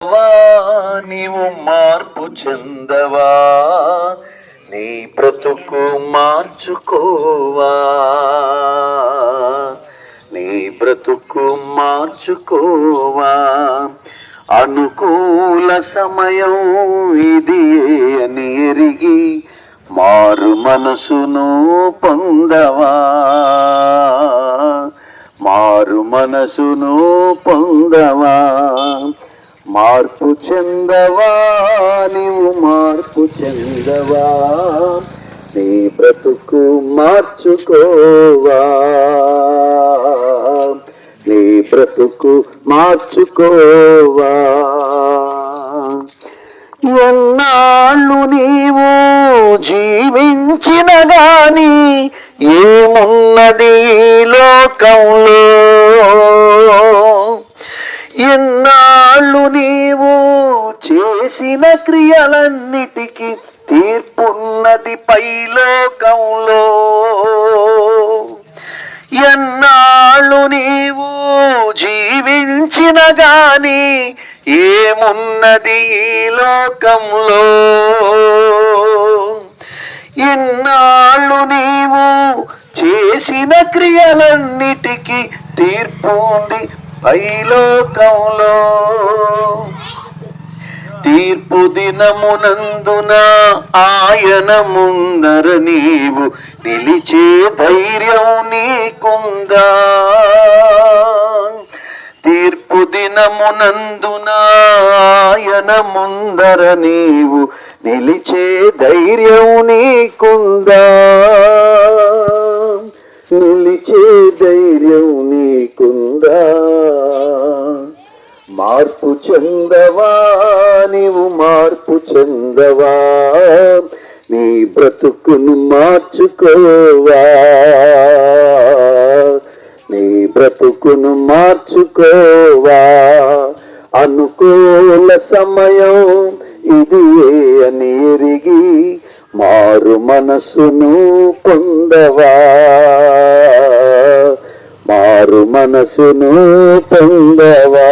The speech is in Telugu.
నీవు మార్పు చెందవా, నీ బ్రతుకు మార్చుకోవా, నీ బ్రతుకు మార్చుకోవా. అనుకూల సమయం ఇది అని ఎరిగి మారు మనసును పొందవా, మారు మనసును పొందవా. మార్పు చెందవా, నీవు మార్పు చెందవా, నీ బ్రతుకు మార్చుకోవా, నీ బ్రతుకు మార్చుకోవా. ఎన్నాళ్ళు నీవు జీవించిన గాని ఏమున్నది ఈ లోకంలో, ఎన్నాళ్ళు నీవు చేసిన క్రియలన్నిటికీ తీర్పున్నది పైలోకంలో. ఎన్నాళ్ళు నీవు జీవించిన గాని ఏమున్నది ఈ లోకంలో, ఎన్నాళ్ళు నీవు చేసిన క్రియలన్నిటికీ తీర్పు ఉంది పైలోకంలో. తీర్పు దినమునందున ఆయన ముందర నీవు నిలిచే ధైర్యం నీకుందా, తీర్పు దినమునందున ఆయన ముందర నీవు నిలిచే ధైర్యం నీకుందా, నిలిచే ధైర్యం నీకుందా. మార్పు చెందవా, నీవు మార్పు చెందవా, నీ బ్రతుకును మార్చుకోవా, నీ బ్రతుకును మార్చుకోవా. అనుకూల సమయం ఇది అని ఎరిగి మారు మనసును పొందవా, మారు మనసును పొందవా.